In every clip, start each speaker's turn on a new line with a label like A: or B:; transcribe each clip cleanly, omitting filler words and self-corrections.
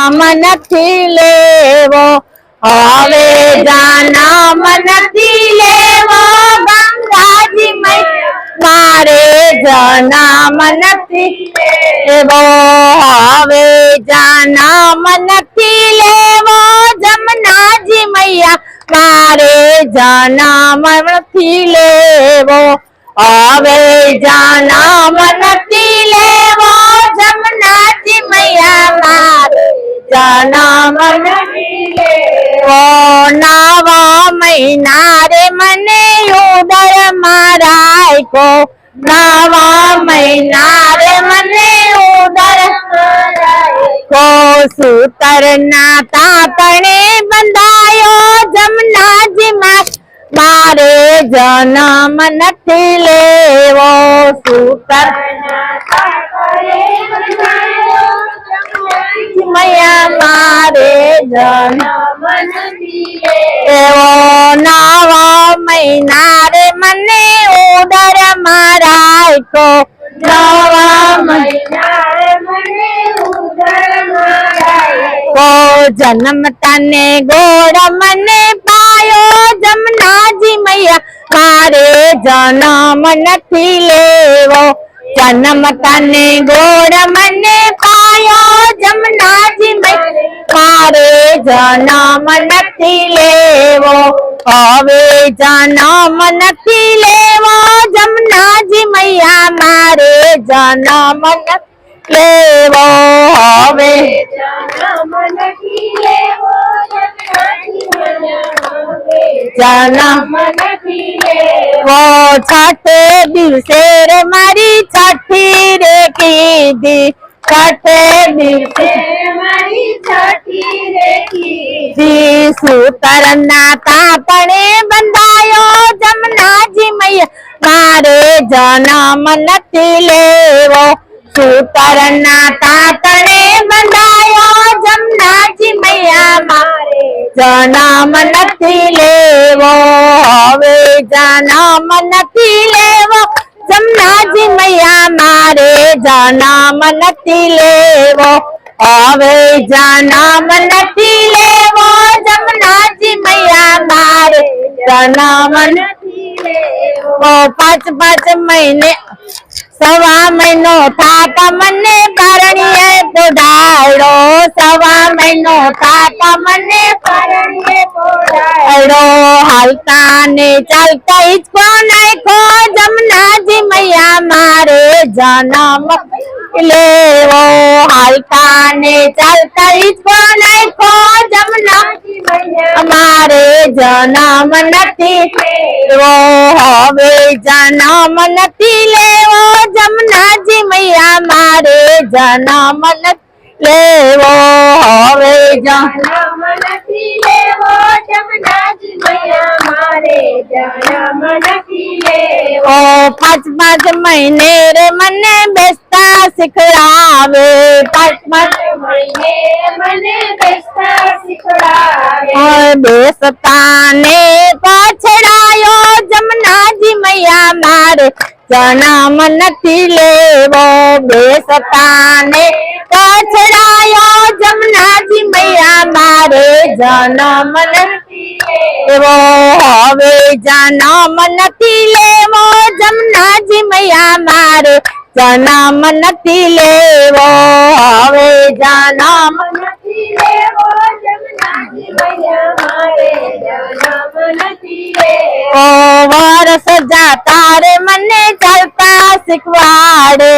A: જન્મ નથી લેવો, હવે જન્મ નથી લેવો ગંગાજી મૈયા મારે જન્મ નથી લેવો, હવે જન્મ નથી લેવો જમનાજી મૈયા મારે જન્મ નથી લેવો, હવે જન્મ નથી લેવો જમનાજી મૈયા મારે જન્મ નથી લેવો, 9 મહિના રે મને ઉદર મારાયકો, 9 મહિના રે મને ઉદર મારાયકો, સૂતર ના તાતણે બંધાયો જમનાજી મારે જન્મ નથી લેવો, સૂતર ના તાતણે બંધાયો જમનાજી મૈયા મારે જન્મ નથી લેવો, 9 મહિના રે મને ઉદર મારાયકો, 9 મહિના રે મને ઉદર મારાયકો, જન્મતા ને ગોળ મને પાયો જમનાજી મૈયા મારે જન્મ નથી લેવો, જન્મતા ને ગોળ મને પાયો જમનાજી મૈયા મારે જન્મ નથી લેવો, હવે જન્મ નથી લેવો જમનાજી મૈયા મારે જન્મ નથી લેવો, હવે જન્મ નથી લેવો જમનાજી મૈયા જન્મ નથી લેવો, છઠે દિવસે રે મારી છઠ્ઠી રે કીધી, છઠે દિવસે મારી છઠ્ઠી રે કીધી, સૂતર ના તાતણે બંધાયો જમનાજી મૈયા મારે જન્મ નથી લેવો, સૂતર ના તાતણે બંધાયો જમનાજી મૈયા મારે જન્મ નથી લેવો, હવે જન્મ નથી લેવો જમનાજી મૈયા મારે જન્મ નથી લેવો, હવે જન્મ નથી લેવો જમનાજી મૈયા મારે જન્મ નથી લેવો, 5 મહિને 1.5 મહિનો થાતા મને પરણીએ પોઢાડો, 1.5 મહિનો થાતા મને પરણીએ પોઢાડો, હાલતા ને ચાલતા હિચકો નાખો જમનાજી મૈયા મારે જન્મ લેવો, હાલતા ને ચાલતા હિચકો નાખો જમનાજી મૈયા મારે જન્મ નથી લેવો, હવે જન્મ નથી લેવો જમનાજી મૈયા મારે જન્મ નથી લેવો, હવે જન્મ નથી લેવો જમનાજી મૈયા મારે જન્મ નથી લેવો, 5 મહિને રે મને બેસતા શીખડાવે, 5 મહિને મને બેસતા શીખડાવે, બેસતા ને પછડાયો જમનાજી મૈયા મારે જન્મ નથી લેવો, બેસતા ને પછડાયો જમનાજી મૈયા મારે જન્મ નથી લેવો, હવે જન્મ નથી લેવો જમનાજી મૈયા મારે જન્મ નથી લેવો, હવે જન્મ નથી લેવો જમનાજી મૈયા મારે જન્મ નથી લેવો, વર્ષ જાતા રે મને ચાલતા શીખવાડે,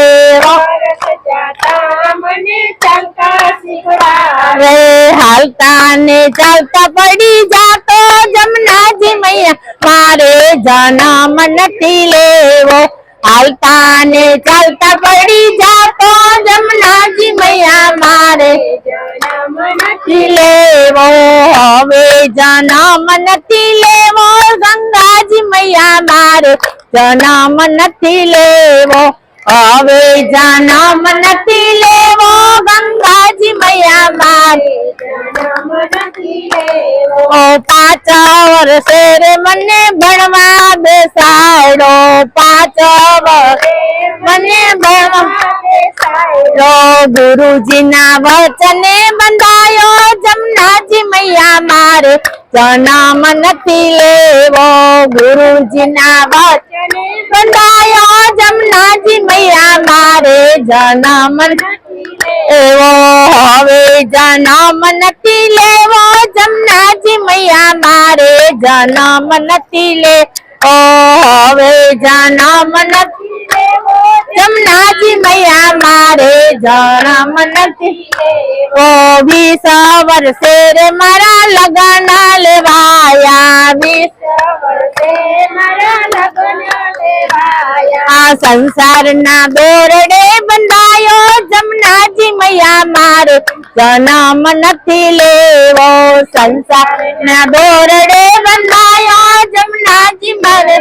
A: વર્ષ જાતા મને ચાલતા શીખવાડે, હાલતા ને ચાલતા પડી જાતો જમનાજી મૈયા મારે જન્મ નથી લેવો, હાલતા ને ચાલતા પડી જાતો જમનાજી મૈયા મારે જન્મ નથી લેવો, હવે જન્મ નથી લેવો ગંગાજી મૈયા મારે જન્મ નથી લેવો, હવે જન્મ નથી લેવો ગંગાજી મૈયા મારે જન્મ નથી લેવો, 5 વર્ષે રે મને ભણવા બેસાડો, 5 વર્ષે મને ભણવા બેસાડો, ગુરુજી ના વચને બંધા મારે જન્મ નથી લેવો ગુરુજીના વચને બંધાયો જમનાજી મૈયા મારે જન્મ એવો હવે જન્મ નથી લેવો જમનાજી મૈયા મારે જન્મ નથી લેવો હવે જન્મ નથી લેવો જમનાજી મૈયા મારે જન્મ નથી લેવો 20 વર્ષે રે મારા લગન લેવાયા 20 વર્ષે મારા લગન લેવાયા આ સંસારના દોરડે બંધાયો જમનાજી મૈયા મારે જન્મ નથી લેવો સંસારના દોરડે બંધાયો જમનાજી મારે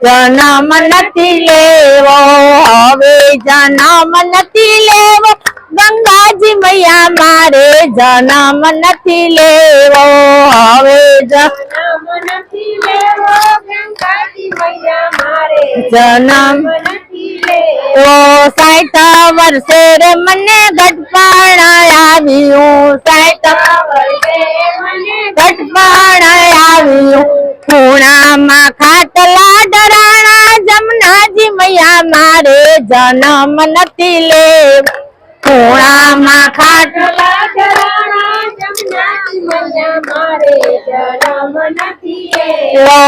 A: જન્મ નથી લેવો હવે જન્મ નથી લેવો ગંગાજી મૈયા મારે જન્મ નથી લેવો હવે જન્મ નથી લેવો ગંગાજી મૈયા મારે જન્મ નથી લેવો 60 વર્ષે રે મને ઘટપણ આવ્યું 60 વર્ષે મને ઘટપણ આવ્યું ખૂણામાં ખાટલા ડરાણા જમનાજી મૈયા મારે જન્મ નથી લેવો ખૂણામાં ખાટલા ડરાણા જમનાજી મૈયા મારે જન્મ નથી લેવો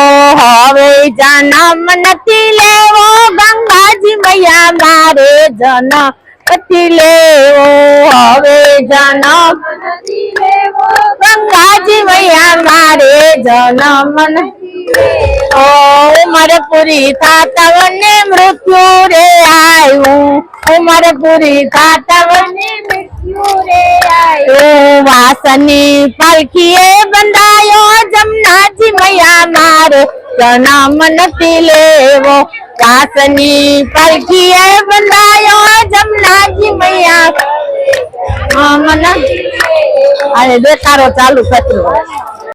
A: હવે જન્મ નથી લેવો ગંગાજી મૈયા મારે જન્મ નથી લેવો હવે જન્મ નથી લેવો ગંગાજી મૈયા મારે જન્મ નથી લેવો ઉમર પૂરી થાતા વને મૃત્યુ રે આવ્યું ઉમર પૂરી થાતા વને મૃત્યુ રે આવ્યું વાસની પાલખીએ બંધાયો જમનાજી મૈયા મારે જન્મ નથી લેવો વાસની પાલખીએ બંધાયો જમનાજી મૈયા મને અરે દેખાડો ચાલુ કર્યો